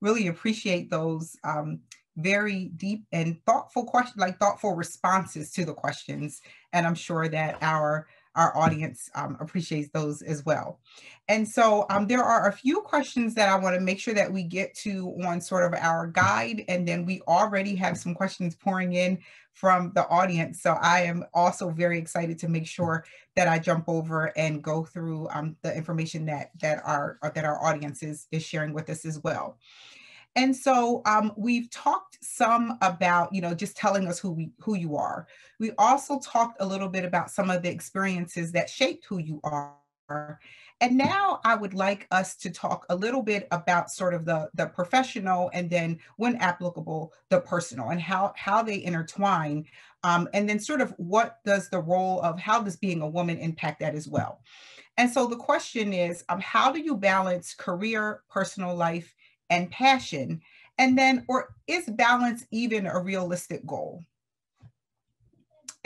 really appreciate those very deep and thoughtful questions, like thoughtful responses to the questions. And I'm sure that our audience appreciates those as well. And so there are a few questions that I want to make sure that we get to on sort of our guide. And then we already have some questions pouring in from the audience. So I am also very excited to make sure that I jump over and go through the information that our audience is sharing with us as well. And so we've talked some about, just telling us who you are. We also talked a little bit about some of the experiences that shaped who you are. And now I would like us to talk a little bit about sort of the professional, and then when applicable, the personal, and how they intertwine. And then sort of what does the role of how does being a woman impact that as well? And so the question is, how do you balance career, personal life, and passion? And then, or is balance even a realistic goal?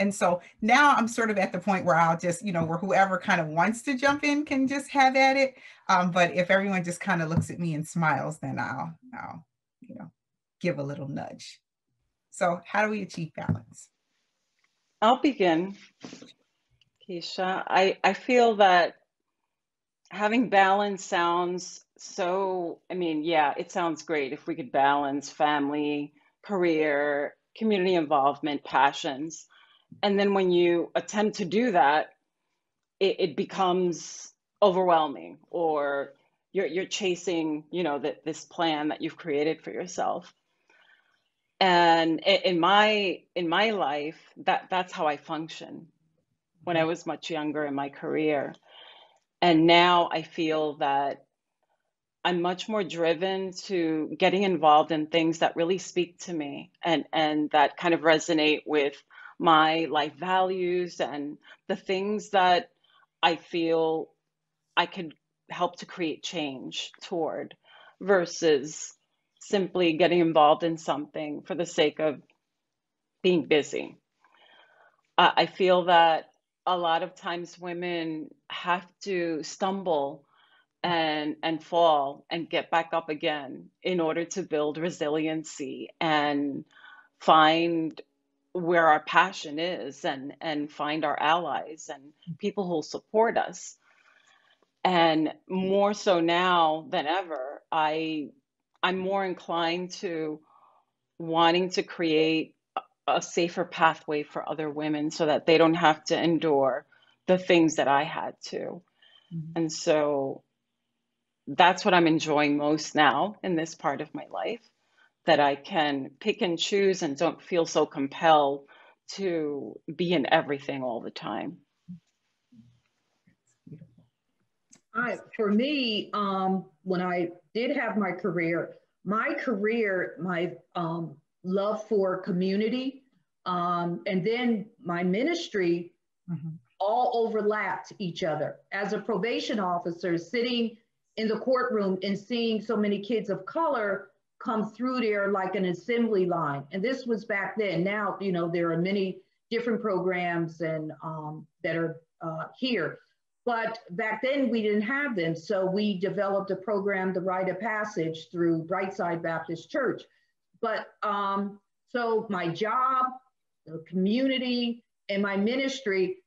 And so now I'm sort of at the point where I'll just, where whoever kind of wants to jump in can just have at it. But if everyone just kind of looks at me and smiles, then I'll give a little nudge. So how do we achieve balance? I'll begin, Keisha. I feel that having balance sounds so, yeah, it sounds great if we could balance family, career, community involvement, passions. And then when you attempt to do that, it becomes overwhelming, or you're chasing, this plan that you've created for yourself. And in my life, that's how I function when I was much younger in my career. And now I feel that I'm much more driven to getting involved in things that really speak to me and that kind of resonate with my life values and the things that I feel I could help to create change toward, versus simply getting involved in something for the sake of being busy. I feel that a lot of times women have to stumble and fall and get back up again in order to build resiliency and find where our passion is, and find our allies and people who'll support us. And more so now than ever, I'm more inclined to wanting to create a safer pathway for other women so that they don't have to endure the things that I had to. Mm-hmm. And so that's what I'm enjoying most now in this part of my life, that I can pick and choose and don't feel so compelled to be in everything all the time. For me, when I did have my career, my love for community, and then my ministry, mm-hmm. all overlapped each other. As a probation officer, sitting in the courtroom and seeing so many kids of color come through there like an assembly line. And this was back then. Now, there are many different programs and that are here. But back then we didn't have them. So we developed a program, the Rite of Passage, through Brightside Baptist Church. But so my job, the community, and my ministry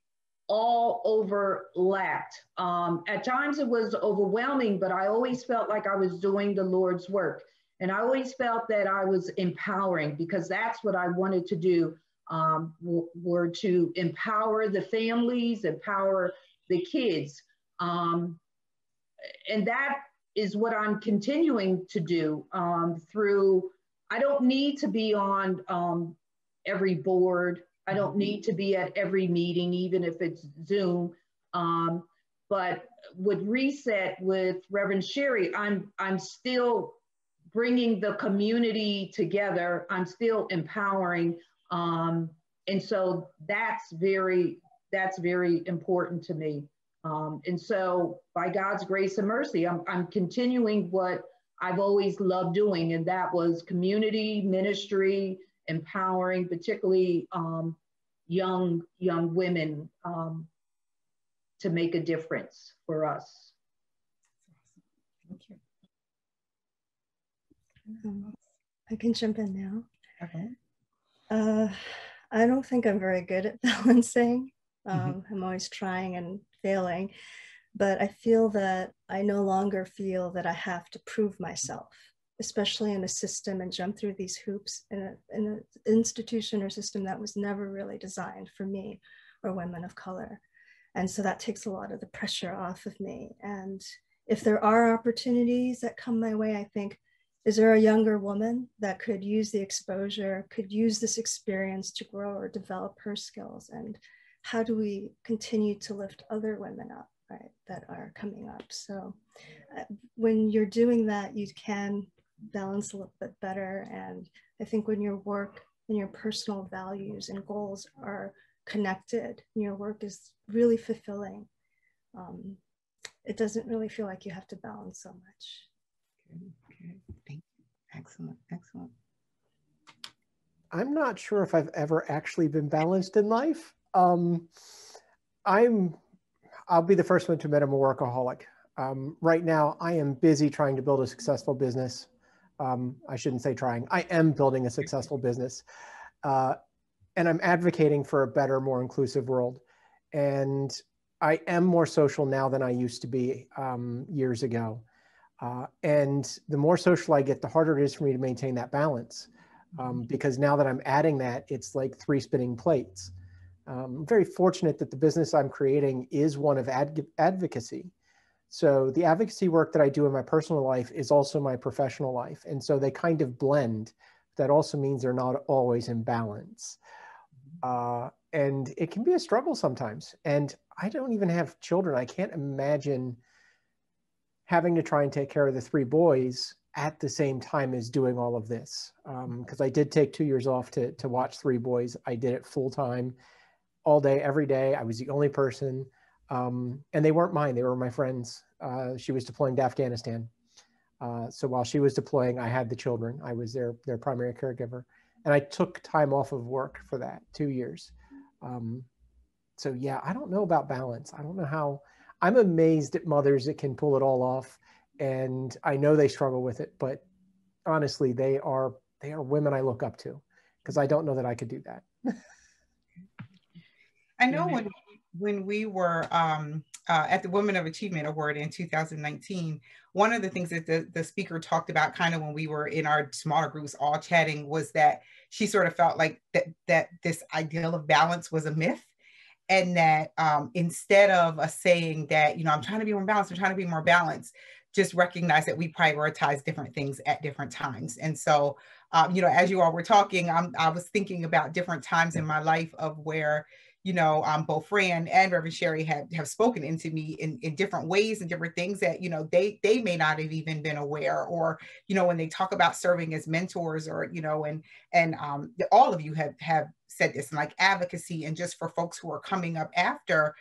all overlapped. At times it was overwhelming, but I always felt like I was doing the Lord's work. And I always felt that I was empowering, because that's what I wanted to do, were to empower the families, empower the kids. And that is what I'm continuing to do through, I don't need to be on every board. I don't need to be at every meeting, even if it's Zoom. But with Reset, with Reverend Sherry, I'm still bringing the community together. I'm still empowering. And so that's very important to me. And so by God's grace and mercy, I'm continuing what I've always loved doing, and that was community ministry, empowering, particularly young women, to make a difference for us. Thank you. I can jump in now. Okay. I don't think I'm very good at balancing. I'm always trying and failing, but I feel that I no longer feel that I have to prove myself, especially in a system and jump through these hoops in an institution or system that was never really designed for me or women of color. And so that takes a lot of the pressure off of me. And if there are opportunities that come my way, I think, is there a younger woman that could use the exposure, could use this experience to grow or develop her skills? And how do we continue to lift other women up, right, that are coming up? So when you're doing that, you can balance a little bit better. And I think when your work and your personal values and goals are connected, and your work is really fulfilling, it doesn't really feel like you have to balance so much. Okay. Thank you. Excellent. Excellent. I'm not sure if I've ever actually been balanced in life. I'll be the first one to admit I'm a workaholic. Right now, I am busy trying to build a successful business. I shouldn't say trying. I am building a successful business. And I'm advocating for a better, more inclusive world. And I am more social now than I used to be years ago. And the more social I get, the harder it is for me to maintain that balance. Because now that I'm adding that, it's like 3 spinning plates. I'm very fortunate that the business I'm creating is one of advocacy. So the advocacy work that I do in my personal life is also my professional life. And so they kind of blend. That also means they're not always in balance. And it can be a struggle sometimes. And I don't even have children. I can't imagine having to try and take care of the 3 boys at the same time as doing all of this. Because I did take 2 years off to watch 3 boys. I did it full time, all day, every day. I was the only person. And they weren't mine. They were my friends. She was deploying to Afghanistan. So while she was deploying, I had the children. I was their primary caregiver. And I took time off of work for that, 2 years. So yeah, I don't know about balance. I don't know how. I'm amazed at mothers that can pull it all off. And I know they struggle with it, but honestly, they are women I look up to, because I don't know that I could do that. I know when we were at the Women of Achievement Award in 2019, one of the things that the speaker talked about kind of when we were in our smaller groups all chatting was that she sort of felt like that this ideal of balance was a myth. And that instead of us saying that, I'm trying to be more balanced, I'm trying to be more balanced, just recognize that we prioritize different things at different times. And so, as you all were talking, I was thinking about different times in my life of where, both Fran and Reverend Sherry have spoken into me in different ways and different things that, they may not have even been aware, or, when they talk about serving as mentors, or, and all of you have said this, and like advocacy, and just for folks who are coming up after,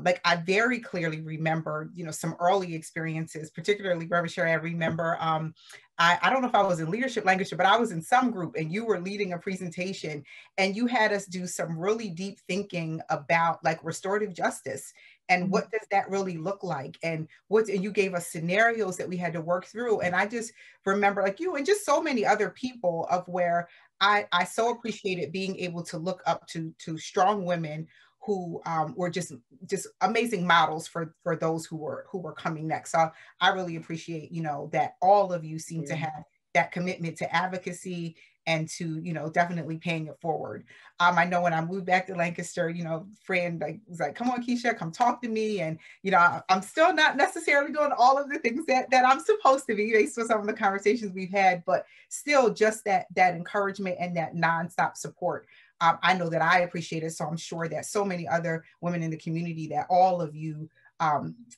like I very clearly remember, some early experiences, particularly Reverend Sherry. I remember, I don't know if I was in leadership language, but I was in some group and you were leading a presentation and you had us do some really deep thinking about like restorative justice and what does that really look like, and you gave us scenarios that we had to work through. And I just remember, like you and just so many other people, of where I so appreciated being able to look up to strong women who were just amazing models for those who were coming next. So I really appreciate, that all of you seem to have that commitment to advocacy and to, definitely paying it forward. I know when I moved back to Lancaster, Fran was like, come on, Keisha, come talk to me. And, I'm still not necessarily doing all of the things that I'm supposed to be based on some of the conversations we've had, but still just that encouragement and that nonstop support. I know that I appreciate it. So I'm sure that so many other women in the community, that all of you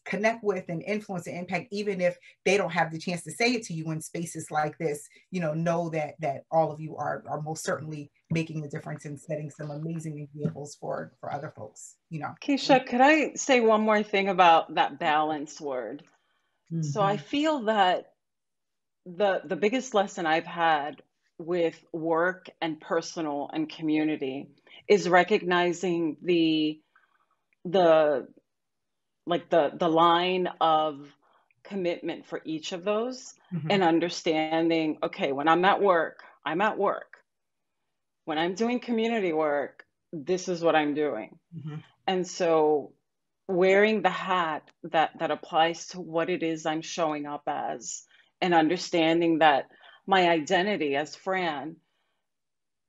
connect with and influence and impact, even if they don't have the chance to say it to you in spaces like this, know that all of you are most certainly making a difference and setting some amazing examples for other folks, Keisha, could I say one more thing about that balance word? So I feel that the biggest lesson I've had with work and personal and community is recognizing the line of commitment for each of those, and understanding, okay, when I'm at work, I'm at work. When I'm doing community work, this is what I'm doing. And so wearing the hat that applies to what it is I'm showing up as, and understanding that my identity as Fran,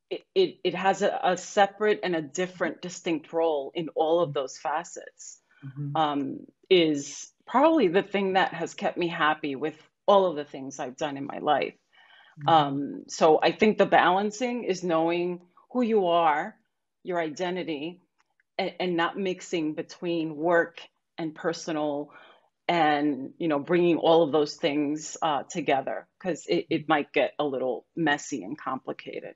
it has a separate and a different distinct role in all of those facets, is probably the thing that has kept me happy with all of the things I've done in my life. So I think the balancing is knowing who you are, your identity, and not mixing between work and personal, and, you know, bringing all of those things together, because it might get a little messy and complicated.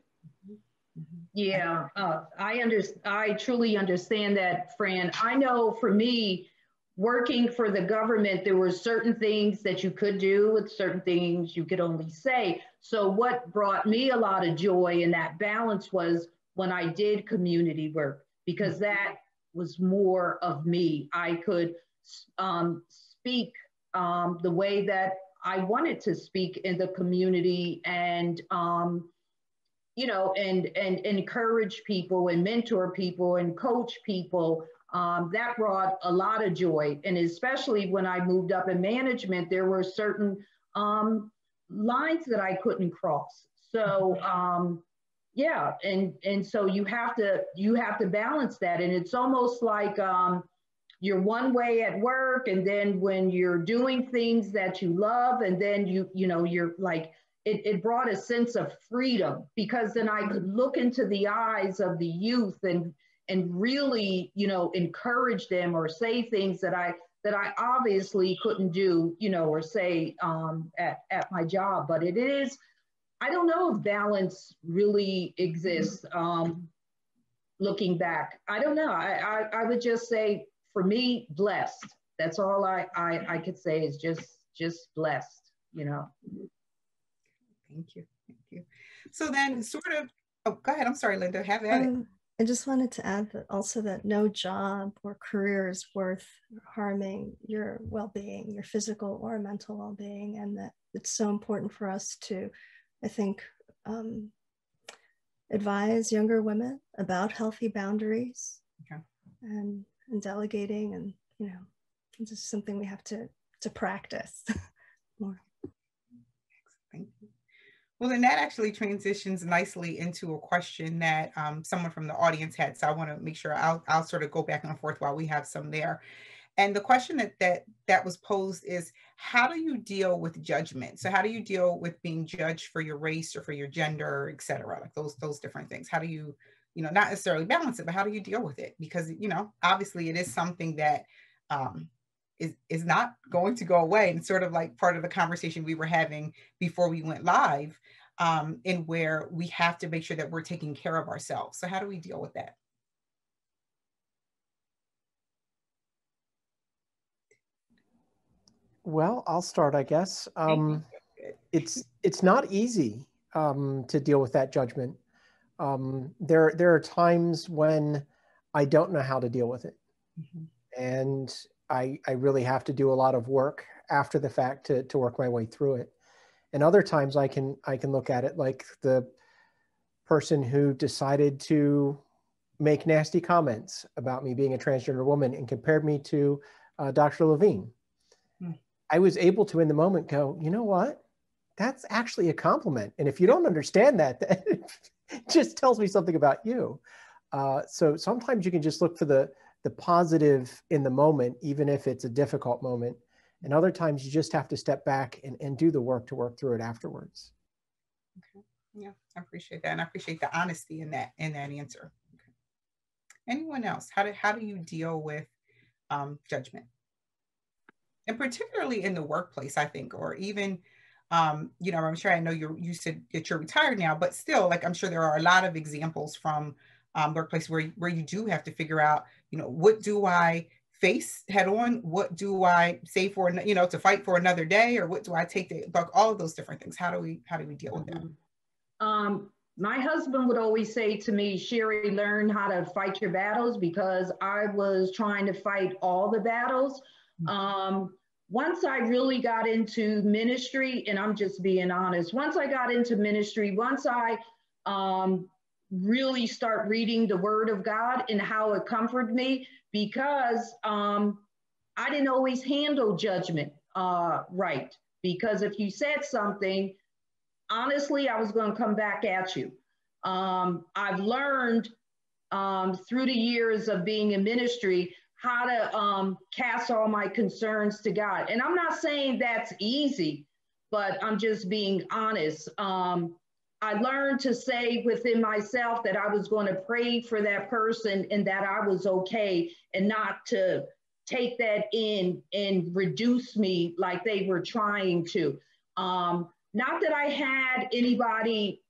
Yeah, I truly understand that, Fran. I know for me, working for the government, there were certain things that you could do and certain things you could only say. So what brought me a lot of joy in that balance was when I did community work, because that was more of me. I could speak the way that I wanted to speak in the community, and you know, and encourage people and mentor people and coach people. That brought a lot of joy. And especially when I moved up in management, there were certain lines that I couldn't cross. So yeah, and so you have to balance that. And it's almost like you're one way at work, and then when you're doing things that you love, and then you know, you're like, it brought a sense of freedom, because then I could look into the eyes of the youth and really, you know, encourage them, or say things that I obviously couldn't do, you know, or say at my job. But it is, I don't know if balance really exists. Looking back, I don't know. I would just say, for me, blessed. That's all I could say, is just blessed, you know. Thank you. Thank you. So then sort of, oh, go ahead. I'm sorry, Linda, have at it. I just wanted to add that also, that no job or career is worth harming your well-being, your physical or mental well-being. And that it's so important for us to, I think, advise younger women about healthy boundaries, and delegating, and, you know, it's just something we have to practice more. Thank you. Well, then that actually transitions nicely into a question that someone from the audience had. So I want to make sure I'll sort of go back and forth while we have some there. And the question that was posed is, how do you deal with judgment? So how do you deal with being judged for your race or for your gender, et cetera, like those different things? How do you, you know, not necessarily balance it, but how do you deal with it? Because, you know, obviously it is something that is not going to go away. And sort of like part of the conversation we were having before we went live, in where we have to make sure that we're taking care of ourselves. So how do we deal with that? Well, I'll start, I guess. It's not easy to deal with that judgment. There are times when I don't know how to deal with it. And I really have to do a lot of work after the fact to work my way through it. And other times I can look at it like the person who decided to make nasty comments about me being a transgender woman and compared me to Dr. Levine. I was able to, in the moment, go, you know what? That's actually a compliment. And if you don't understand that, it just tells me something about you. So sometimes you can just look for the positive in the moment, even if it's a difficult moment. And other times you just have to step back and do the work to work through it afterwards. Okay. Yeah, I appreciate that. And I appreciate the honesty in that answer. Okay. Anyone else? How do you deal with judgment? And particularly in the workplace, I think, or even, you know, I'm sure, I know you said that you're retired now, but still, like, I'm sure there are a lot of examples from workplace where you do have to figure out, you know, what do I face head on? What do I say for, you know, to fight for another day, or what do I take to, like, all of those different things? How do we deal with that? My husband would always say to me, Sherry, learn how to fight your battles, because I was trying to fight all the battles. once I really got into ministry, and I'm just being honest, once I got into ministry, once I really start reading the Word of God and how it comforted me, because I didn't always handle judgment right. Because if you said something, honestly, I was going to come back at you. I've learned through the years of being in ministry how to cast all my concerns to God. And I'm not saying that's easy, but I'm just being honest. I learned to say within myself that I was going to pray for that person and that I was okay, and not to take that in and reduce me like they were trying to. Not that I had anybody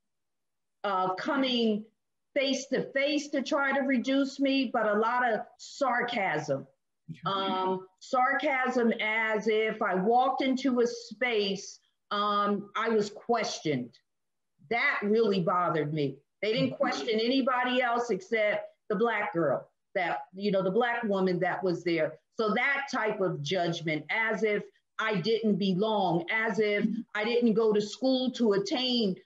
coming face to face to try to reduce me, but a lot of sarcasm. Sarcasm as if I walked into a space, I was questioned. That really bothered me. They didn't question anybody else except the Black girl, that, the Black woman that was there. So that type of judgment, as if I didn't belong, as if I didn't go to school to attain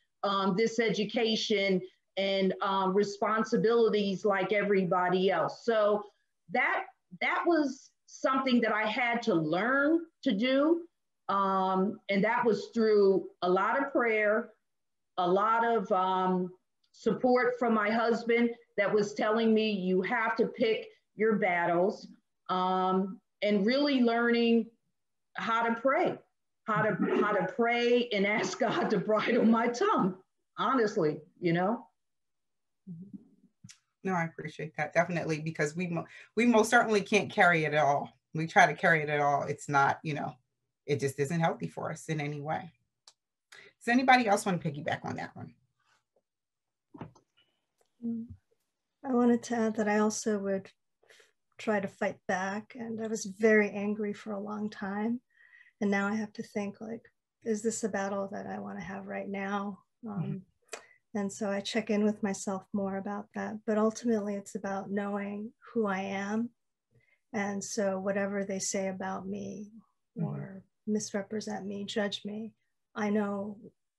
this education and responsibilities like everybody else. So that was something that I had to learn to do. And that was through a lot of prayer, a lot of support from my husband that was telling me, you have to pick your battles, and really learning how to pray, how to pray and ask God to bridle my tongue, honestly, No, I appreciate that, definitely, because we most certainly can't carry it all. We try to carry it at all. It's not, it just isn't healthy for us in any way. Does anybody else want to piggyback on that one? I wanted to add that I also would try to fight back, and I was very angry for a long time. And now I have to think, like, is this a battle that I want to have right now? And so I check in with myself more about that. But ultimately, it's about knowing who I am. And so whatever they say about me or misrepresent me, judge me, I know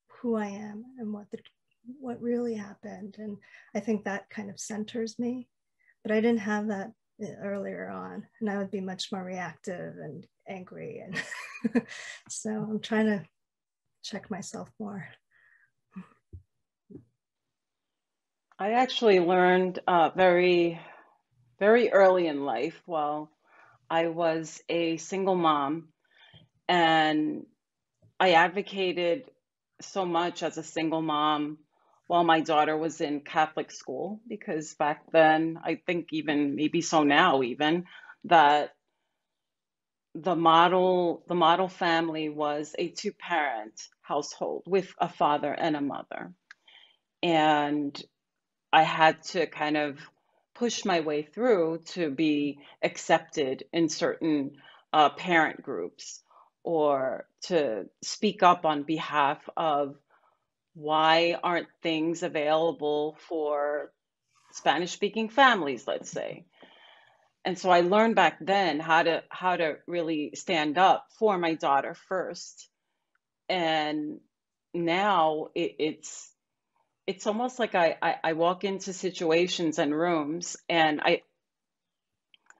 who I am and what really happened. And I think that kind of centers me. But I didn't have that earlier on, and I would be much more reactive and angry. And so I'm trying to check myself more. I actually learned very, very early in life while I was a single mom, and I advocated so much as a single mom while my daughter was in Catholic school, because back then, I think even maybe so now even, that the model family was a two-parent household with a father and a mother. And I had to kind of push my way through to be accepted in certain parent groups, or to speak up on behalf of why aren't things available for Spanish-speaking families, let's say. And so I learned back then how to really stand up for my daughter first. And now it's almost like I walk into situations and rooms, and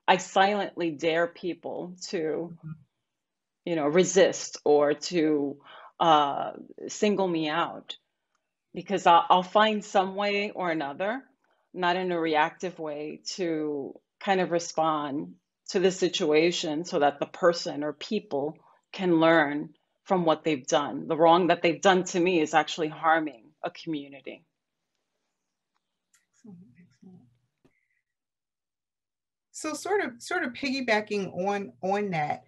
I silently dare people to, resist or to single me out, because I'll find some way or another, not in a reactive way, to kind of respond to the situation so that the person or people can learn from what they've done. The wrong that they've done to me is actually harming a community. Excellent. So sort of piggybacking on that,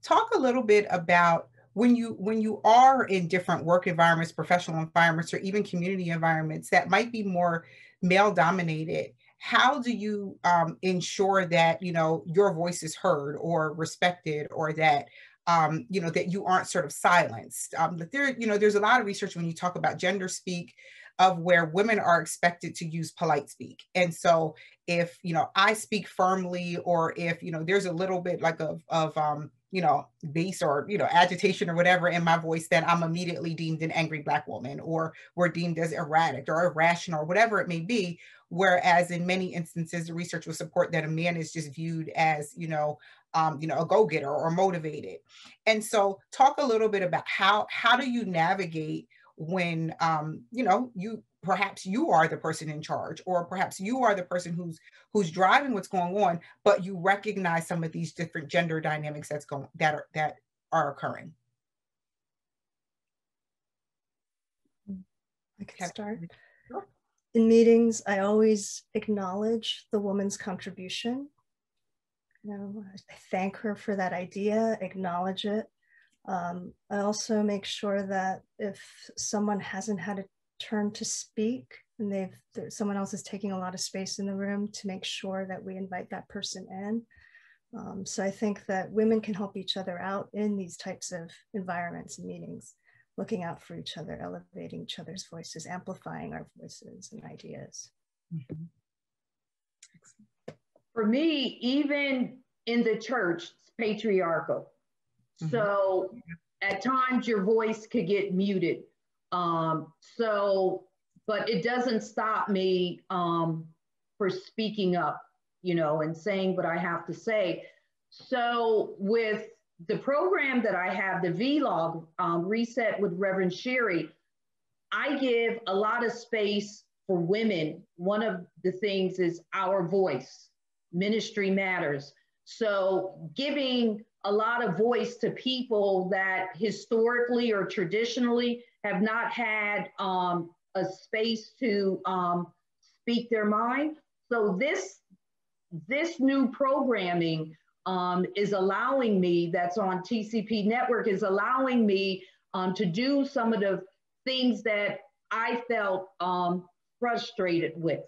talk a little bit about when you are in different work environments, professional environments, or even community environments that might be more male dominated. How do you ensure that your voice is heard or respected, or that that you aren't sort of silenced? That there's a lot of research when you talk about gender speak, of where women are expected to use polite speak. And so if I speak firmly, or if there's a little bit like of bass or, agitation or whatever in my voice, then I'm immediately deemed an angry Black woman, or we're deemed as erratic or irrational, or whatever it may be. Whereas in many instances, the research will support that a man is just viewed as, a go-getter or motivated. And so talk a little bit about how do you navigate when, perhaps you are the person in charge, or perhaps you are the person who's driving what's going on, but you recognize some of these different gender dynamics that are occurring. I can start. Sure. In meetings, I always acknowledge the woman's contribution. I thank her for that idea, acknowledge it. I also make sure that if someone hasn't had a turn to speak and someone else is taking a lot of space in the room, to make sure that we invite that person in. So I think that women can help each other out in these types of environments and meetings, looking out for each other, elevating each other's voices, amplifying our voices and ideas. Mm-hmm. For me, even in the church, it's patriarchal. Mm-hmm. So at times your voice could get muted. But it doesn't stop me for speaking up, and saying what I have to say. So with the program that I have, the vlog, Reset with Reverend Sherry, I give a lot of space for women. One of the things is our voice. Ministry matters. So giving a lot of voice to people that historically or traditionally have not had a space to speak their mind. So this new programming is allowing me, that's on TCP Network, is allowing me to do some of the things that I felt frustrated with.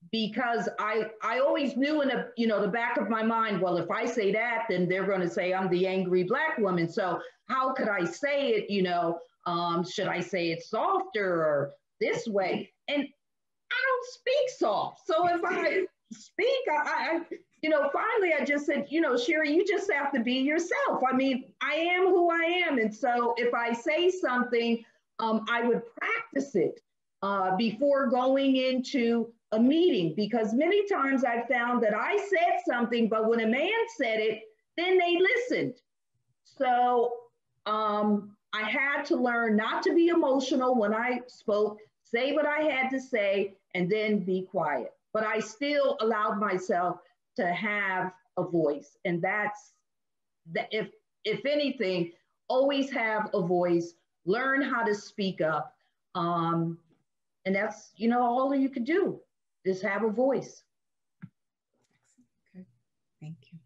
Because I always knew in the back of my mind, well, if I say that, then they're going to say I'm the angry Black woman. So how could I say it? Should I say it softer or this way? And I don't speak soft. So if I speak, I finally I just said, Sherry, you just have to be yourself. I mean, I am who I am. And so if I say something, I would practice it before going into a meeting, because many times I found that I said something, but when a man said it, then they listened. So I had to learn not to be emotional when I spoke, say what I had to say, and then be quiet. But I still allowed myself to have a voice. And that's, if anything, always have a voice, learn how to speak up. And that's, all you could do. Just have a voice. Okay. Thank you.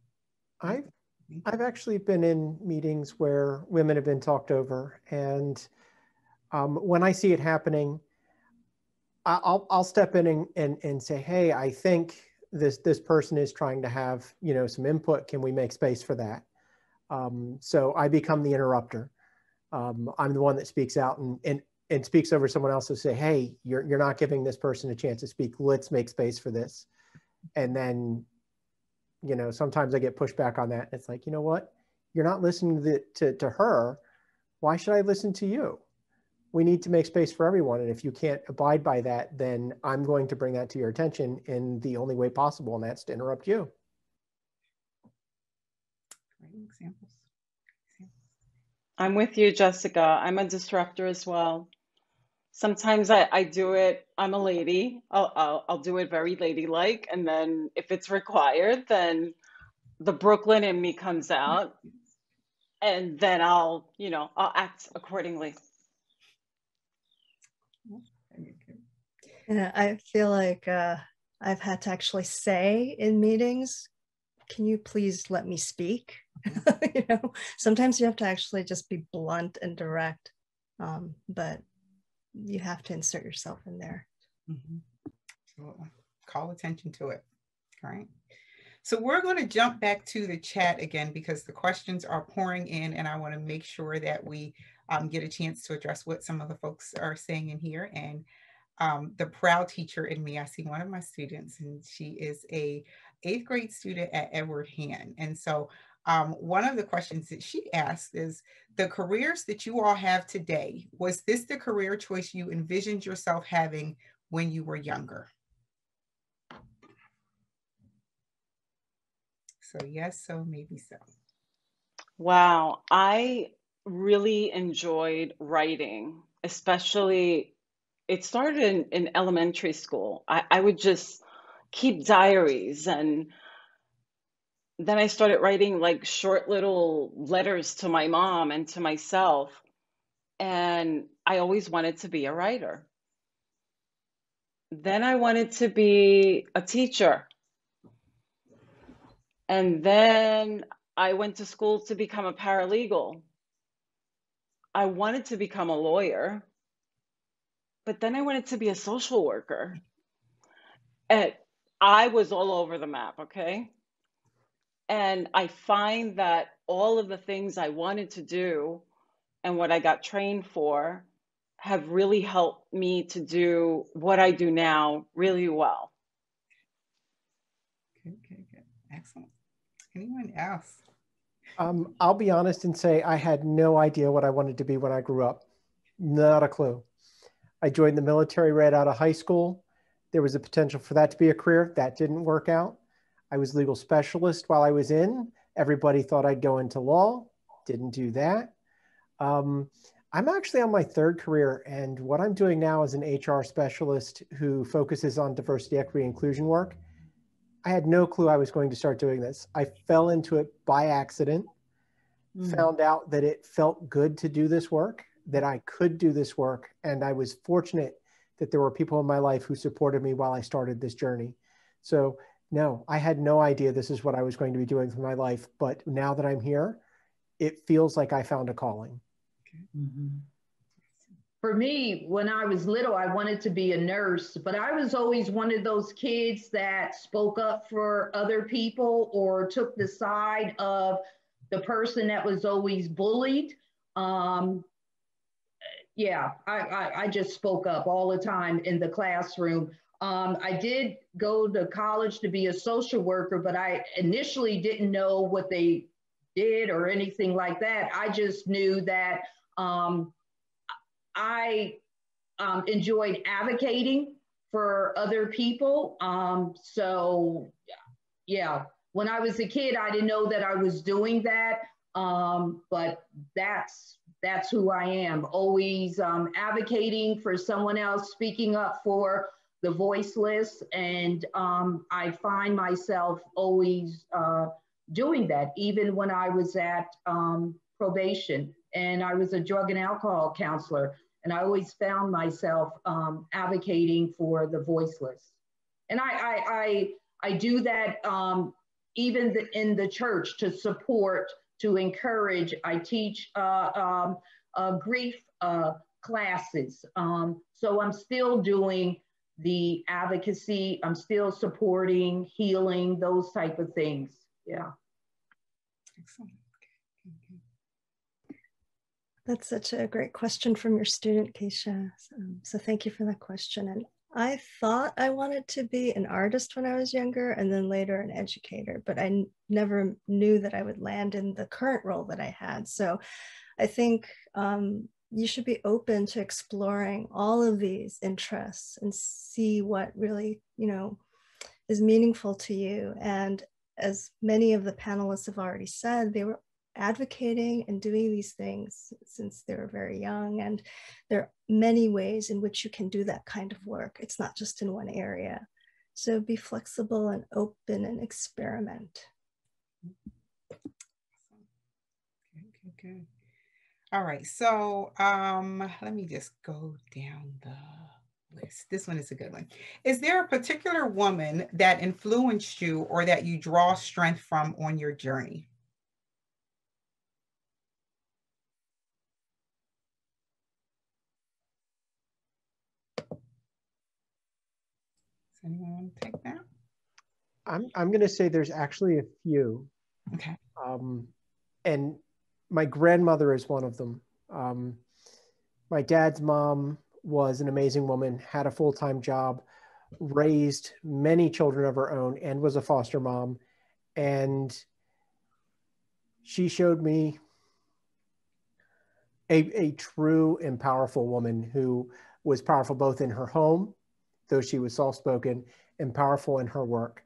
I've actually been in meetings where women have been talked over, and when I see it happening, I'll step in and say, hey, I think this person is trying to have some input. Can we make space for that? So I become the interrupter. I'm the one that speaks out and speaks over someone else to say, hey, you're not giving this person a chance to speak. Let's make space for this. And then, sometimes I get pushed back on that. It's like, you know what? You're not listening to her. Why should I listen to you? We need to make space for everyone. And if you can't abide by that, then I'm going to bring that to your attention in the only way possible, and that's to interrupt you. Great examples. I'm with you, Jessica. I'm a disruptor as well. Sometimes I do it, I'm a lady, I'll do it very ladylike, and then if it's required, then the Brooklyn in me comes out, and then I'll act accordingly. Yeah, I feel like I've had to actually say in meetings, can you please let me speak? Sometimes you have to actually just be blunt and direct, but you have to insert yourself in there. Mm-hmm. So call attention to it. All right. So we're going to jump back to the chat again, because the questions are pouring in, and I want to make sure that we get a chance to address what some of the folks are saying in here. And the proud teacher in me, I see one of my students, and she is a 8th grade student at Edward Hand. And so One of the questions that she asked is, the careers that you all have today, was this the career choice you envisioned yourself having when you were younger? So yes, so maybe so. Wow, I really enjoyed writing, especially it started in elementary school. I would just keep diaries, and then I started writing like short little letters to my mom and to myself. And I always wanted to be a writer. Then I wanted to be a teacher. And then I went to school to become a paralegal. I wanted to become a lawyer, but then I wanted to be a social worker. And I was all over the map, okay? And I find that all of the things I wanted to do and what I got trained for have really helped me to do what I do now really well. Good, good, good. Excellent. Anyone else? I'll be honest and say I had no idea what I wanted to be when I grew up. Not a clue. I joined the military right out of high school. There was a potential for that to be a career. That didn't work out. I was legal specialist while I was in. Everybody thought I'd go into law. Didn't do that. I'm actually on my third career, and what I'm doing now is an HR specialist who focuses on diversity, equity, inclusion work. I had no clue I was going to start doing this. I fell into it by accident, found out that it felt good to do this work, that I could do this work, and I was fortunate that there were people in my life who supported me while I started this journey. So no, I had no idea this is what I was going to be doing for my life, but now that I'm here, it feels like I found a calling. For me, when I was little, I wanted to be a nurse, but I was always one of those kids that spoke up for other people or took the side of the person that was always bullied. Yeah, I just spoke up all the time in the classroom. I did go to college to be a social worker, but I initially didn't know what they did or anything like that. I just knew that I enjoyed advocating for other people. So yeah, when I was a kid, I didn't know that I was doing that. But that's who I am, always advocating for someone else, speaking up for the voiceless. And I find myself always doing that, even when I was at probation and I was a drug and alcohol counselor. And I always found myself advocating for the voiceless. And I do that even in the church to support, to encourage. I teach grief classes. So I'm still doing the advocacy. I'm still supporting, healing, those type of things. Yeah. Excellent. That's such a great question from your student, Keisha. So thank you for that question. And I thought I wanted to be an artist when I was younger and then later an educator, but I never knew that I would land in the current role that I had. So I think you should be open to exploring all of these interests and see what really, is meaningful to you. And as many of the panelists have already said, they were advocating and doing these things since they were very young. And there are many ways in which you can do that kind of work. It's not just in one area. So be flexible and open and experiment. Okay. All right. So let me just go down the list. This one is a good one. Is there a particular woman that influenced you or that you draw strength from on your journey? Anyone want to take that? I'm going to say there's actually a few. Okay. And my grandmother is one of them. My dad's mom was an amazing woman, had a full-time job, raised many children of her own, and was a foster mom. And she showed me a true and powerful woman who was powerful both in her home, though she was soft-spoken, and powerful in her work.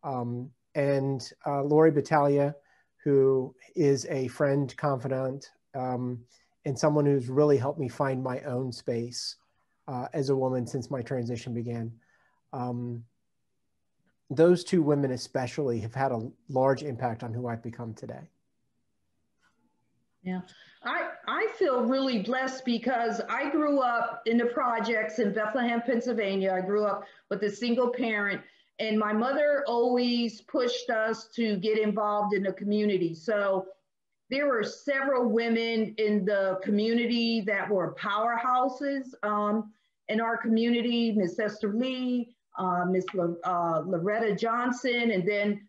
Lori Battaglia, who is a friend, confidant, and someone who's really helped me find my own space as a woman since my transition began. Those two women especially have had a large impact on who I've become today. Yeah, I feel really blessed because I grew up in the projects in Bethlehem, Pennsylvania. I grew up with a single parent, and my mother always pushed us to get involved in the community. So there were several women in the community that were powerhouses in our community, Miss Esther Lee, Miss Loretta Johnson, and then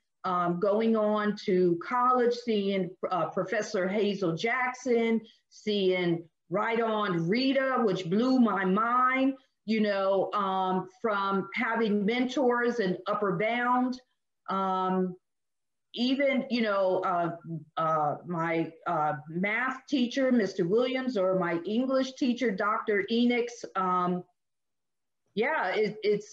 going on to college, seeing Professor Hazel Jackson, seeing Right On Rita, which blew my mind, you know, from having mentors in Upper Bound. Even, you know, my math teacher, Mr. Williams, or my English teacher, Dr. Enix. Yeah,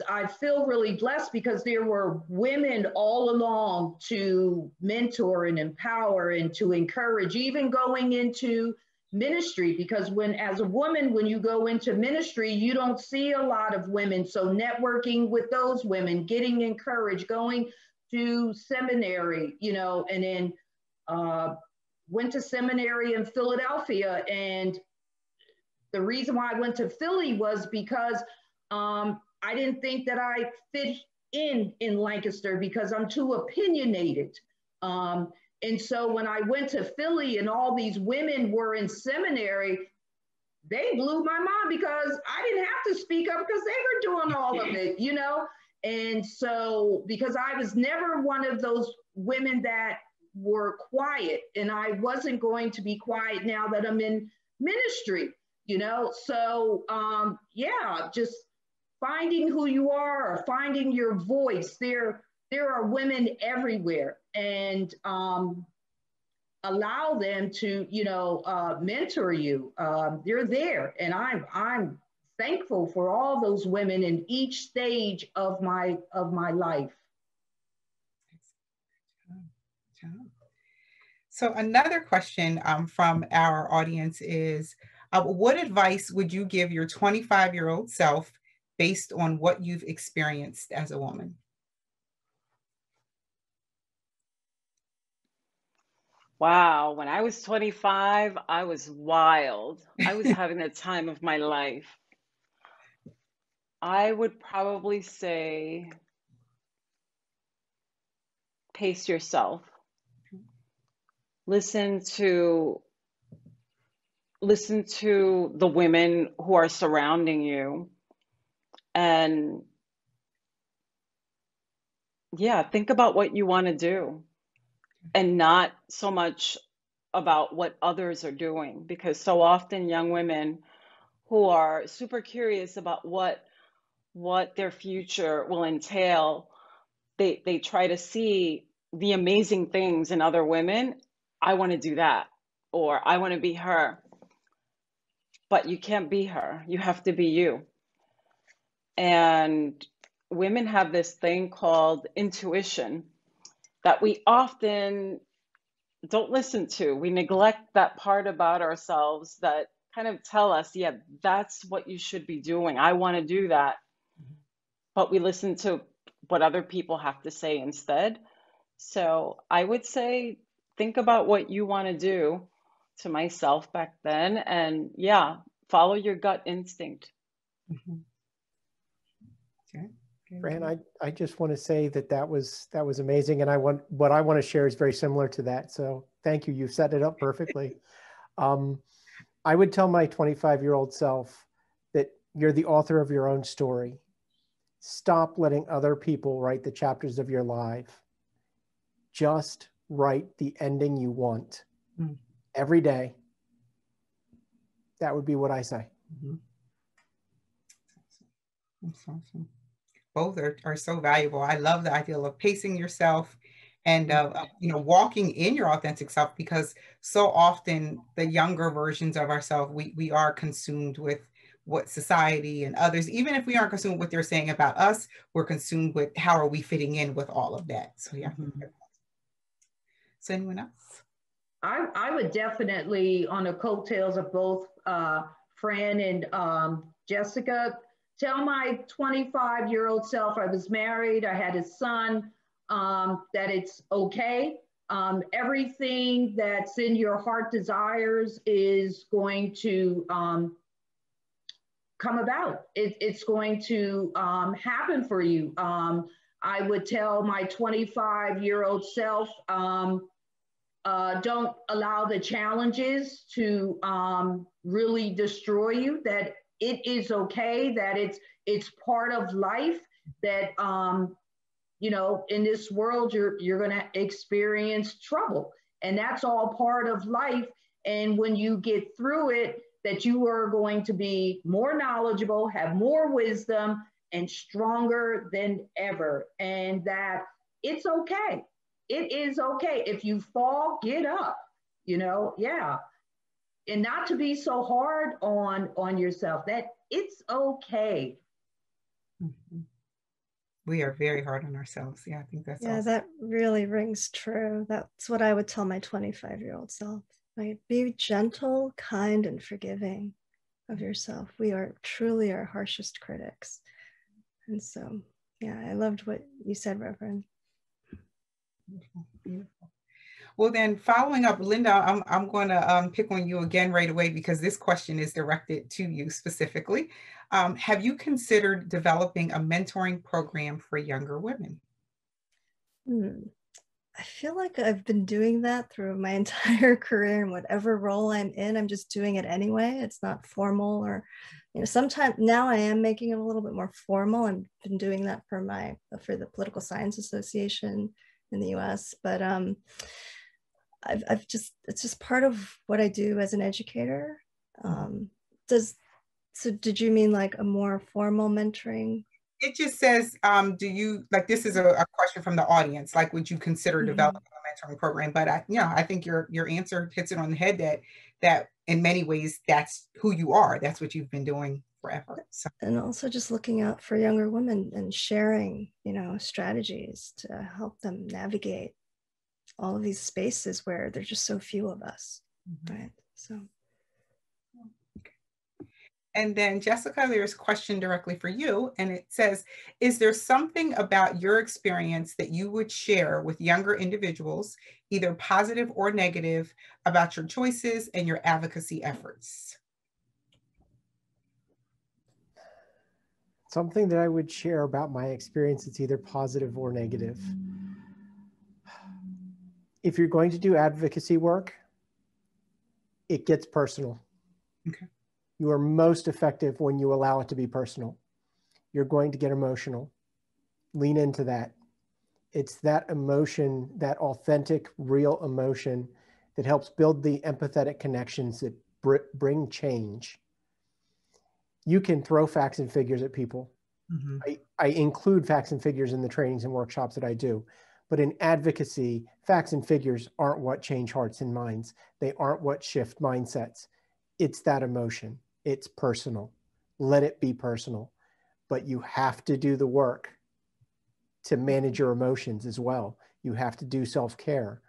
I feel really blessed because there were women all along to mentor and empower and to encourage, even going into ministry, because as a woman, when you go into ministry, you don't see a lot of women. So networking with those women, getting encouraged, going to seminary, you know, and then went to seminary in Philadelphia. And the reason why I went to Philly was because I didn't think that I fit in Lancaster because I'm too opinionated. And so when I went to Philly and all these women were in seminary, they blew my mind because I didn't have to speak up because they were doing all of it, you know? And so, because I was never one of those women that were quiet, and I wasn't going to be quiet now that I'm in ministry, you know? So, yeah, just finding who you are or finding your voice. There are women everywhere, and allow them to, you know, mentor you. They're there, and I'm thankful for all those women in each stage of my life. So another question from our audience is, what advice would you give your 25-year-old self based on what you've experienced as a woman? Wow, when I was 25, I was wild. I was having the time of my life. I would probably say pace yourself. Listen to the women who are surrounding you, and yeah, think about what you want to do and not so much about what others are doing, because so often young women who are super curious about what their future will entail, they try to see the amazing things in other women. I want to do that, or I want to be her. But you can't be her. You have to be you. And women have this thing called intuition that we often don't listen to. We neglect that part about ourselves that kind of tell us, yeah, that's what you should be doing. I want to do that. But we listen to what other people have to say instead. So I would say, think about what you want to do, to myself back then. And yeah, follow your gut instinct. Mm-hmm. Okay. Fran, I just want to say that was amazing, and what I want to share is very similar to that. So thank you. You've set it up perfectly. I would tell my 25-year-old self that you're the author of your own story. Stop letting other people write the chapters of your life. Just write the ending you want every day. That would be what I say. Mm-hmm. That's awesome. Both are so valuable. I love the idea of pacing yourself and you know, walking in your authentic self, because so often the younger versions of ourselves, we are consumed with what society and others, even if we aren't consumed with what they're saying about us, we're consumed with how are we fitting in with all of that. So yeah. So anyone else? I would definitely, on the coattails of both Fran and Jessica, tell my 25-year-old self, I was married, I had a son, that it's okay. Everything that's in your heart desires is going to come about. It's going to happen for you. I would tell my 25-year-old self, don't allow the challenges to really destroy you, that it is okay, that it's part of life, that you know, in this world you're going to experience trouble, and that's all part of life. And when you get through it, that you are going to be more knowledgeable, have more wisdom, and stronger than ever, and that it's okay. It is okay. If you fall, get up, you know, yeah. And not to be so hard on yourself, that it's okay. Mm-hmm. We are very hard on ourselves. Yeah, I think that's yeah, awesome. That really rings true. That's what I would tell my 25-year-old self. Right? Be gentle, kind, and forgiving of yourself. We are truly our harshest critics. And so, yeah, I loved what you said, Reverend. Beautiful, beautiful. Well, then following up, Linda, I'm going to pick on you again right away, because this question is directed to you specifically. Have you considered developing a mentoring program for younger women? I feel like I've been doing that through my entire career, and whatever role I'm in, I'm just doing it anyway. It's not formal, or, you know, sometimes now I am making it a little bit more formal. I've been doing that for the Political Science Association in the US, but it's just part of what I do as an educator. So did you mean like a more formal mentoring? It just says, do you, like, this is a question from the audience, like, would you consider developing a mentoring program? But I think your answer hits it on the head, that in many ways, that's who you are. That's what you've been doing forever. So. And also just looking out for younger women and sharing, you know, strategies to help them navigate all of these spaces where there's just so few of us, right? So. And then Jessica, there's a question directly for you, and it says, is there something about your experience that you would share with younger individuals, either positive or negative, about your choices and your advocacy efforts? Something that I would share about my experience, it's either positive or negative. If you're going to do advocacy work, it gets personal. Okay. You are most effective when you allow it to be personal. You're going to get emotional. Lean into that. It's that emotion, that authentic, real emotion that helps build the empathetic connections that bring change. You can throw facts and figures at people. I include facts and figures in the trainings and workshops that I do. But in advocacy, facts and figures aren't what change hearts and minds. They aren't what shift mindsets. It's that emotion. It's personal. Let it be personal. But you have to do the work to manage your emotions as well. You have to do self-care.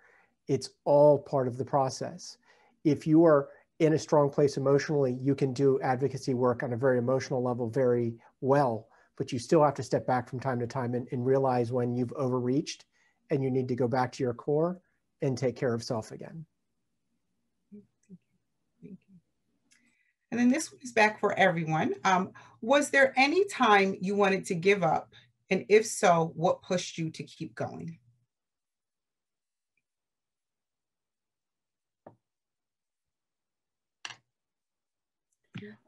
It's all part of the process. If you are in a strong place emotionally, you can do advocacy work on a very emotional level very well, but you still have to step back from time to time and realize when you've overreached and you need to go back to your core and take care of self again. And then this one is back for everyone. Was there any time you wanted to give up? And if so, what pushed you to keep going?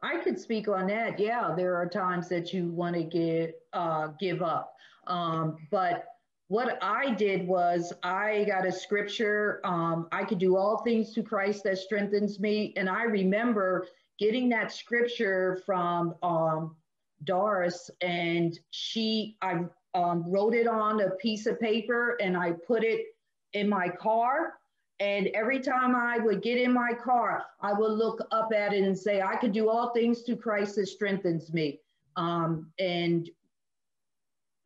I could speak on that. Yeah, there are times that you want to give up. But what I did was I got a scripture. I could do all things through Christ that strengthens me. And I remember getting that scripture from Doris, and I wrote it on a piece of paper and I put it in my car. And every time I would get in my car, I would look up at it and say, I could do all things through Christ that strengthens me. And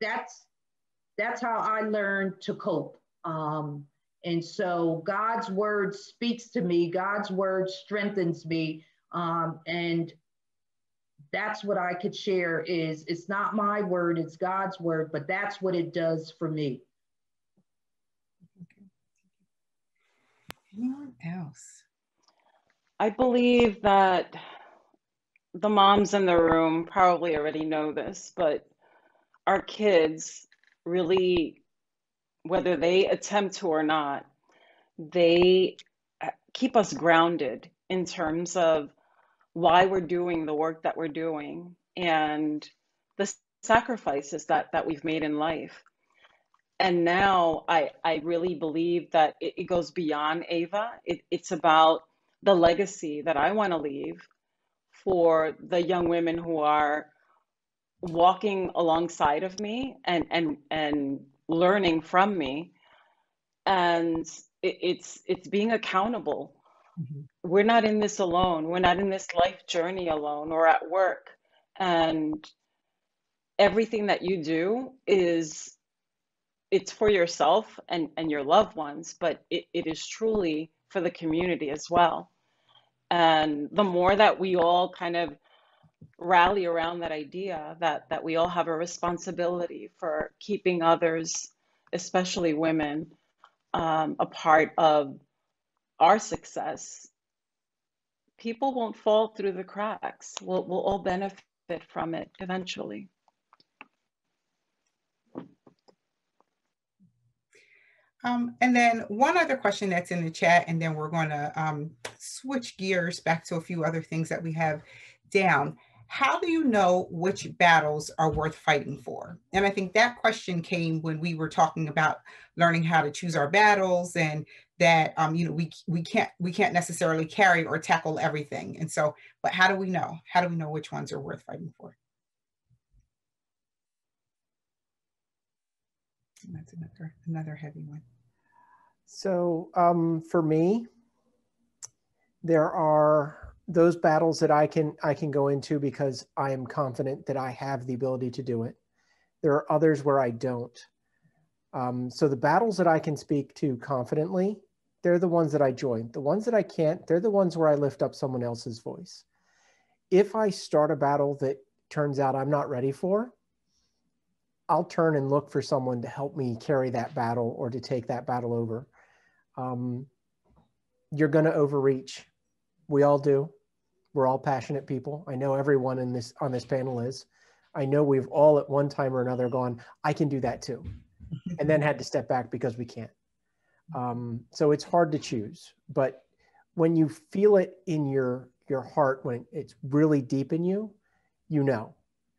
that's how I learned to cope. And so God's word speaks to me. God's word strengthens me. And that's what I could share is it's not my word, it's God's word, but that's what it does for me. Anyone else? I believe that the moms in the room probably already know this, but our kids really, whether they attempt to or not, they keep us grounded in terms of why we're doing the work that we're doing and the sacrifices that we've made in life. And now I really believe that it goes beyond Ava. It's about the legacy that I want to leave for the young women who are walking alongside of me and learning from me. And it's being accountable. Mm-hmm. We're not in this alone. We're not in this life journey alone or at work. And everything that you do it's for yourself and your loved ones, but it is truly for the community as well. And the more that we all kind of rally around that idea that we all have a responsibility for keeping others, especially women, a part of our success, people won't fall through the cracks. We'll all benefit from it eventually. And then one other question that's in the chat, and then we're going to switch gears back to a few other things that we have down. How do you know which battles are worth fighting for? And I think that question came when we were talking about learning how to choose our battles, and that we can't necessarily carry or tackle everything. And so, but how do we know? How do we know which ones are worth fighting for? And that's another heavy one. So for me, there are those battles that I can go into because I am confident that I have the ability to do it. There are others where I don't. So the battles that I can speak to confidently, they're the ones that I join. The ones that I can't, they're the ones where I lift up someone else's voice. If I start a battle that turns out I'm not ready for, I'll turn and look for someone to help me carry that battle or to take that battle over. You're going to overreach. We all do. We're all passionate people. I know everyone on this panel is. I know we've all at one time or another gone, I can do that too. And then had to step back because we can't. So it's hard to choose. But when you feel it in your heart, when it's really deep in you,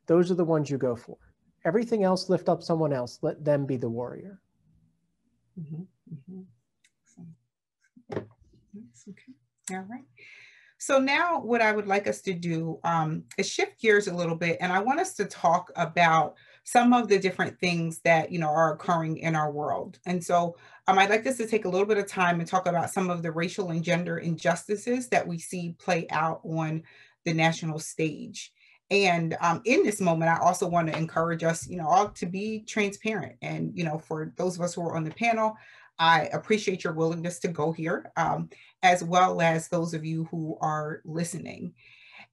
those are the ones you go for. Everything else, lift up someone else. Let them be the warrior. Mm-hmm. Mm-hmm. Okay. All right. So now what I would like us to do is shift gears a little bit. And I want us to talk about some of the different things that, are occurring in our world. And so I'd like us to take a little bit of time and talk about some of the racial and gender injustices that we see play out on the national stage. And in this moment, I also want to encourage us, all to be transparent. And, for those of us who are on the panel, I appreciate your willingness to go here, as well as those of you who are listening.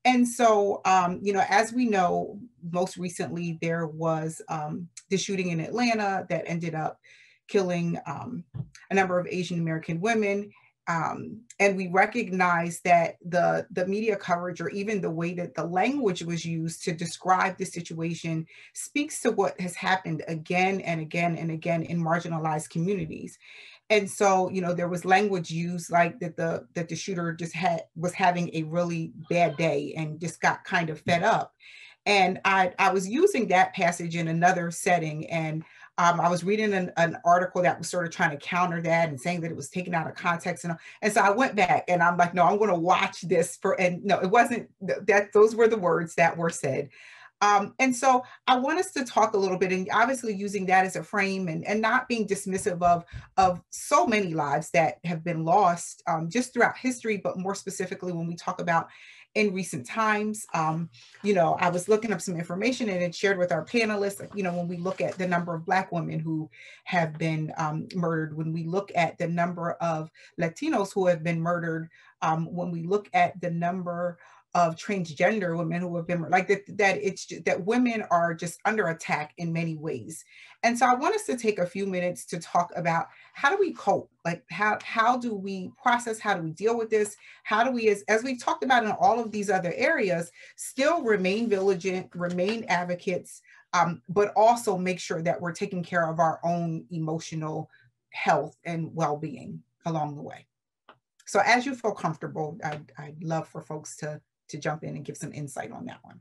And so, as we know, most recently, there was the shooting in Atlanta that ended up killing a number of Asian American women. And we recognize that the media coverage, or even the way that the language was used to describe the situation, speaks to what has happened again and again and again in marginalized communities. And so, there was language used like that the shooter just was having a really bad day and just got kind of fed up. And I was using that passage in another setting, and I was reading an article that was sort of trying to counter that and saying that it was taken out of context. And so I went back and I'm like, no, I'm going to watch this and no, it wasn't that. Those were the words that were said. And so I want us to talk a little bit, and obviously using that as a frame, and not being dismissive of so many lives that have been lost just throughout history, but more specifically when we talk about in recent times. I was looking up some information and it shared with our panelists, when we look at the number of Black women who have been murdered, when we look at the number of Latinos who have been murdered, when we look at the number of transgender women who have been like that it's that women are just under attack in many ways. And so I want us to take a few minutes to talk about how do we cope, like how do we process, how do we deal with this, how do we, as we've talked about in all of these other areas, still remain vigilant, remain advocates, but also make sure that we're taking care of our own emotional health and well-being along the way. So as you feel comfortable, I'd love for folks to jump in and give some insight on that one.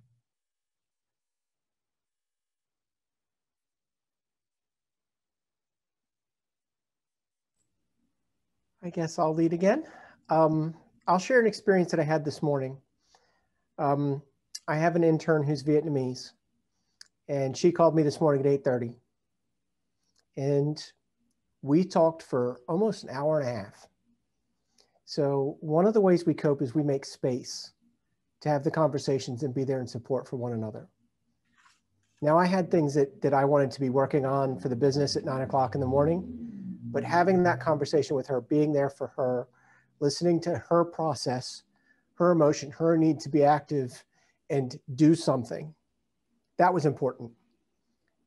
I guess I'll lead again. I'll share an experience that I had this morning. I have an intern who's Vietnamese, and she called me this morning at 8:30. And we talked for almost an hour and a half. So one of the ways we cope is we make space to have the conversations and be there in support for one another. Now, I had things that I wanted to be working on for the business at 9 o'clock in the morning, but having that conversation with her, being there for her, listening to her process, her emotion, her need to be active and do something, that was important.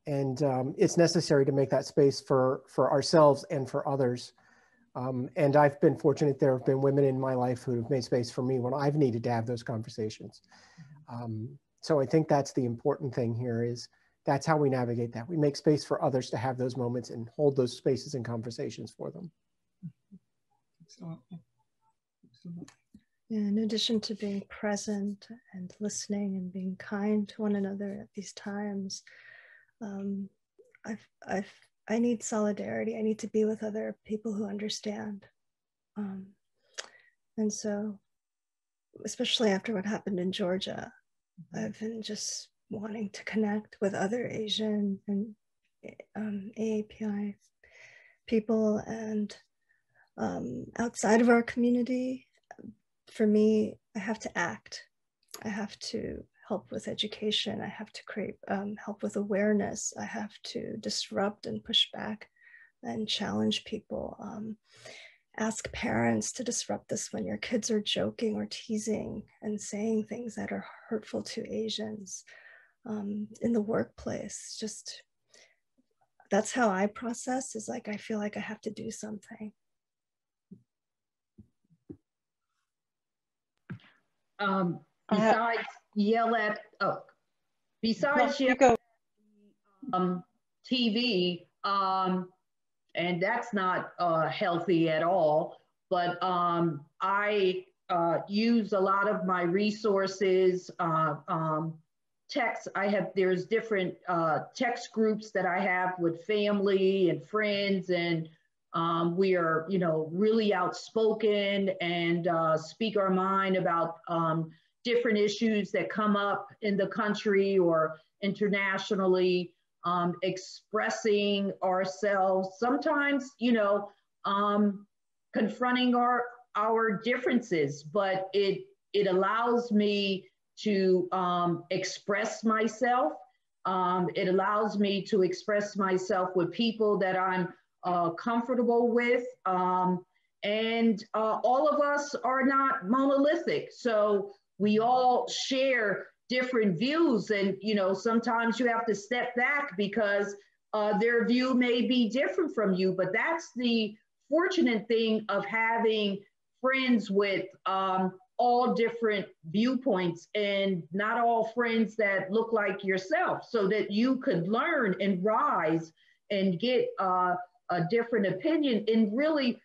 And it's necessary to make that space for ourselves and for others. And I've been fortunate. There have been women in my life who have made space for me when I've needed to have those conversations. So I think that's the important thing here is that's how we navigate that. We make space for others to have those moments and hold those spaces and conversations for them. Absolutely. Absolutely. Yeah, in addition to being present and listening and being kind to one another at these times, I need solidarity. I need to be with other people who understand. And so, especially after what happened in Georgia, I've been just wanting to connect with other Asian and AAPI people and outside of our community. For me, I have to act. I have to help with education. I have to create help with awareness. I have to disrupt and push back and challenge people. Ask parents to disrupt this when your kids are joking or teasing and saying things that are hurtful to Asians. In the workplace, just that's how I process, is like I feel like I have to do something. Besides yell at, besides yell at TV, and that's not healthy at all, but I use a lot of my resources, text. There's different text groups that I have with family and friends, and we are, really outspoken and speak our mind about different issues that come up in the country or internationally, expressing ourselves, sometimes, confronting our differences, but it allows me to express myself. It allows me to express myself with people that I'm comfortable with. And all of us are not monolithic. So we all share different views. And, sometimes you have to step back because their view may be different from you. But that's the fortunate thing of having friends with all different viewpoints and not all friends that look like yourself, so that you could learn and rise and get a different opinion and really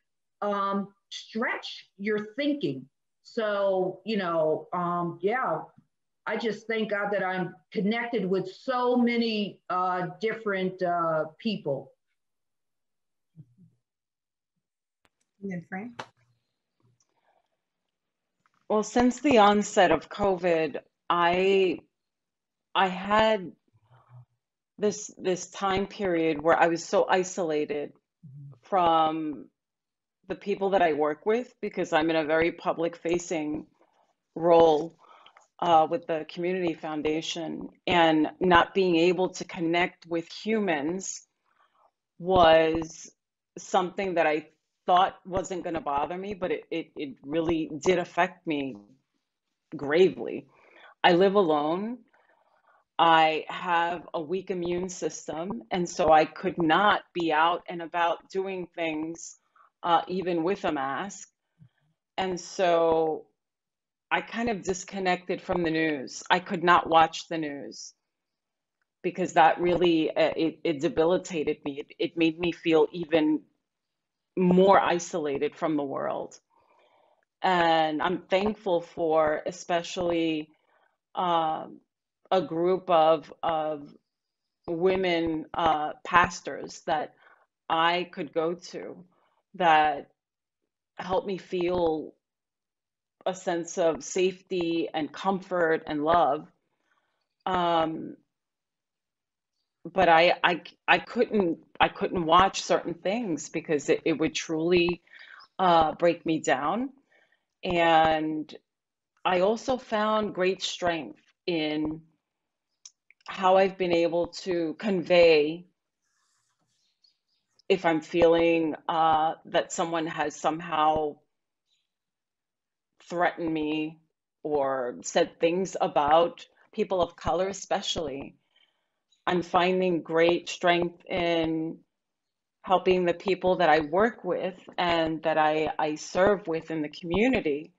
stretch your thinking. So, yeah, I just thank God that I'm connected with so many different people. And then Frank? Well, since the onset of COVID, I I had this time period where I was so isolated from the people that I work with, because I'm in a very public facing role with the community foundation, and not being able to connect with humans was something that I thought wasn't going to bother me, but it really did affect me gravely. I live alone. I have a weak immune system, and so I could not be out and about doing things, even with a mask. And so I kind of disconnected from the news. I could not watch the news because that really it debilitated me. It made me feel even more isolated from the world. And I'm thankful for especially a group of women pastors that I could go to that helped me feel a sense of safety and comfort and love. But I couldn't watch certain things because it would truly break me down. And I also found great strength in how I've been able to convey if I'm feeling that someone has somehow threatened me or said things about people of color, especially. I'm finding great strength in helping the people that I work with and that I serve with in the community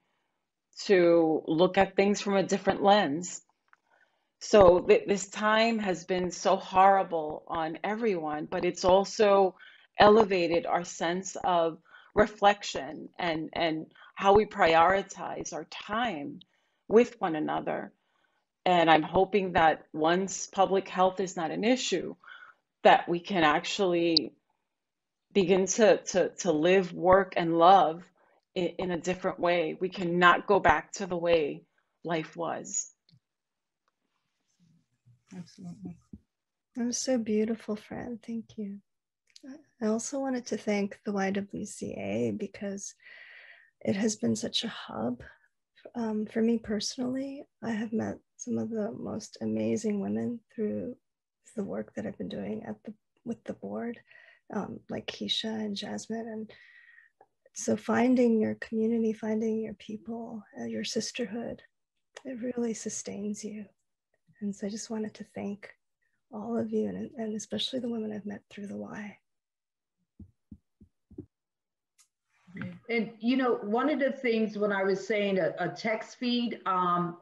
to look at things from a different lens. So this time has been so horrible on everyone, but it's also elevated our sense of reflection and how we prioritize our time with one another. And I'm hoping that once public health is not an issue, that we can actually begin to live, work, and love in a different way. We cannot go back to the way life was. Absolutely. That was so beautiful, Fran. Thank you. I also wanted to thank the YWCA because it has been such a hub. For me personally, I have met some of the most amazing women through the work that I've been doing with the board, like Keisha and Jasmine. And so finding your community, finding your people, your sisterhood, it really sustains you. And so I just wanted to thank all of you, and especially the women I've met through the Y. And you know, one of the things when I was saying a text feed, one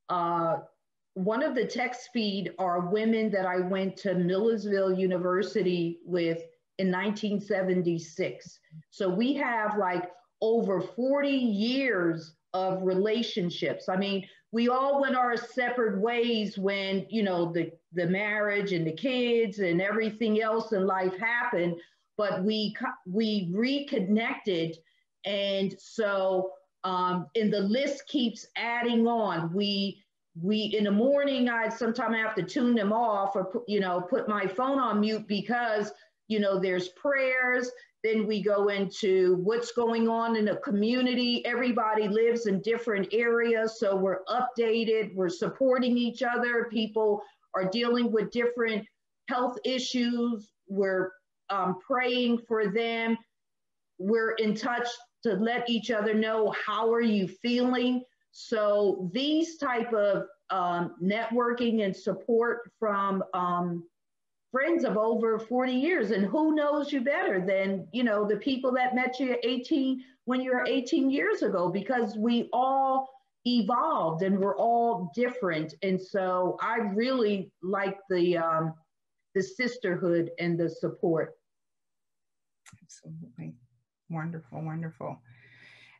of the text feed are women that I went to Millersville University with in 1976. So we have like over 40 years of relationships. I mean, we all went our separate ways when, you know, the marriage and the kids and everything else in life happened, but we reconnected. And so, and the list keeps adding on. We in the morning, I sometimes have to tune them off or put my phone on mute because, you know, there's prayers. Then we go into what's going on in the community. Everybody lives in different areas, so we're updated, we're supporting each other. People are dealing with different health issues. We're praying for them. We're in touch to let each other know, how are you feeling? So these type of networking and support from friends of over 40 years, and who knows you better than, you know, the people that met you at 18 when you were 18 years ago, because we all evolved and we're all different. And so I really like the sisterhood and the support. Absolutely. Wonderful, wonderful.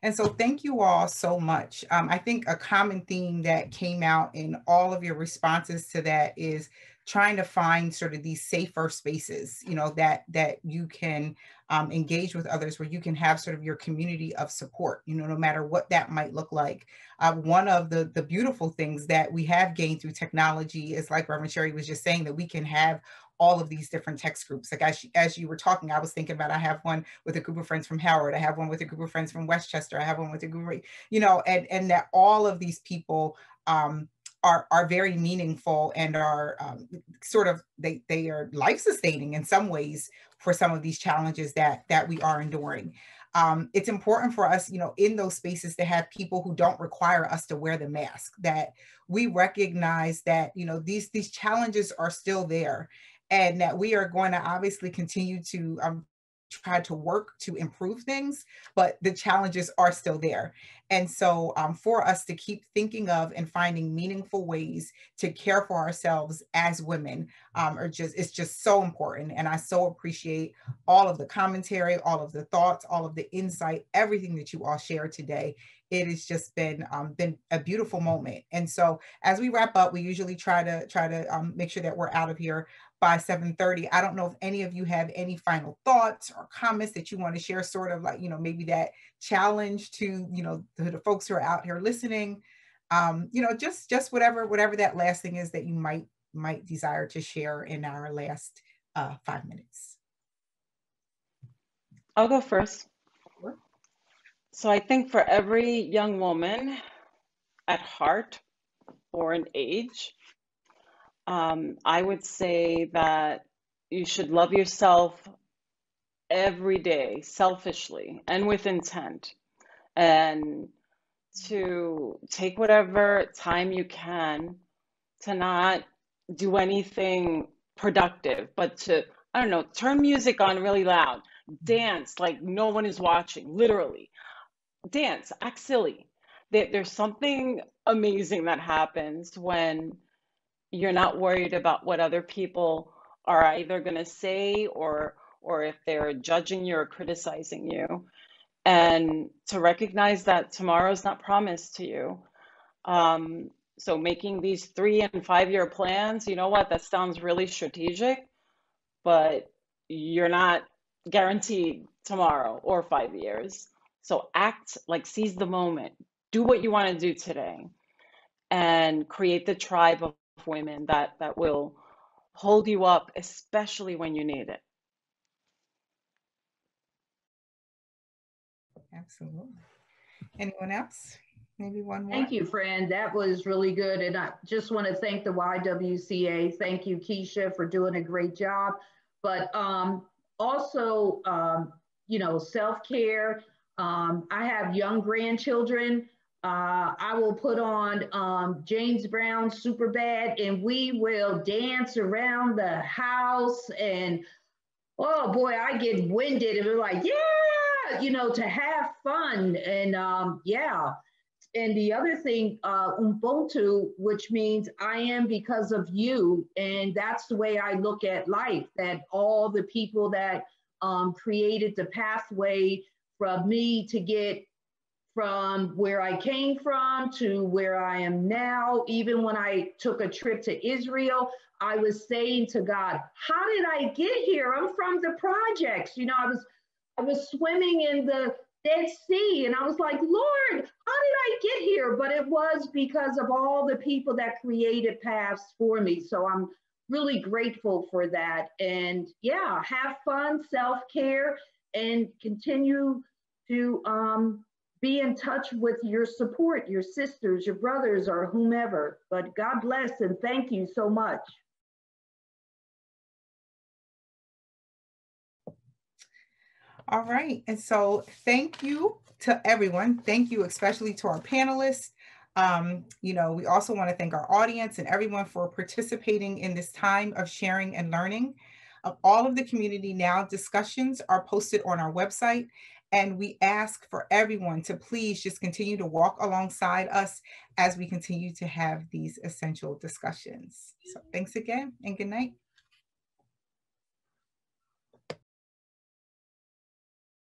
And so thank you all so much. I think a common theme that came out in all of your responses to that is trying to find sort of these safer spaces, you know, that you can engage with others, where you can have sort of your community of support, you know, no matter what that might look like. One of the beautiful things that we have gained through technology is, like Reverend Sherry was just saying, that we can have all of these different text groups. Like as you were talking, I was thinking about, I have one with a group of friends from Howard. I have one with a group of friends from Westchester. I have one with a group, you know, and that all of these people are very meaningful and are sort of, they are life sustaining in some ways for some of these challenges that we are enduring. It's important for us, you know, in those spaces to have people who don't require us to wear the mask, that we recognize that, you know, these challenges are still there, and that we are going to obviously continue to try to work to improve things, but the challenges are still there. And so for us to keep thinking of and finding meaningful ways to care for ourselves as women it's just so important. And I so appreciate all of the commentary, all of the thoughts, all of the insight, everything that you all shared today. It has just been a beautiful moment. And so as we wrap up, we usually try to make sure that we're out of here by 7:30. I don't know if any of you have any final thoughts or comments that you want to share, sort of like, you know, maybe that challenge to, you know, the folks who are out here listening, you know, just whatever that last thing is that you might desire to share in our last 5 minutes. I'll go first. Sure. So I think for every young woman at heart or an age, I would say that you should love yourself every day, selfishly and with intent, and to take whatever time you can to not do anything productive, but to, I don't know, turn music on really loud, dance like no one is watching, literally. Dance, act silly. There's something amazing that happens when you're not worried about what other people are either going to say, or if they're judging you or criticizing you, and to recognize that tomorrow's not promised to you. So making these 3 and 5 year plans, you know what, that sounds really strategic, but you're not guaranteed tomorrow or 5 years. So act, like, seize the moment, do what you want to do today, and create the tribe of women that will hold you up, especially when you need it. Absolutely. Anyone else? Maybe one more. Thank you, friend. That was really good. And I just want to thank the YWCA. Thank you, Keisha, for doing a great job. But also, you know, self-care. I have young grandchildren. I will put on James Brown's Superbad, and we will dance around the house. And oh boy, I get winded, and we're like, yeah, you know, to have fun. And yeah. And the other thing, Ubuntu, which means I am because of you. And that's the way I look at life, that all the people that created the pathway from me to get from where I came from to where I am now. Even when I took a trip to Israel, I was saying to God, how did I get here? I'm from the projects. You know, I was swimming in the Dead Sea, and I was like, Lord, how did I get here? But it was because of all the people that created paths for me. So I'm really grateful for that. And yeah, have fun, self-care, and continue to be in touch with your support, your sisters, your brothers, or whomever. But God bless, and thank you so much. All right. And so thank you to everyone. Thank you especially to our panelists. You know, we also want to thank our audience and everyone for participating in this time of sharing and learning. All of the Community Now discussions are posted on our website, and we ask for everyone to please just continue to walk alongside us as we continue to have these essential discussions. So thanks again, and good night.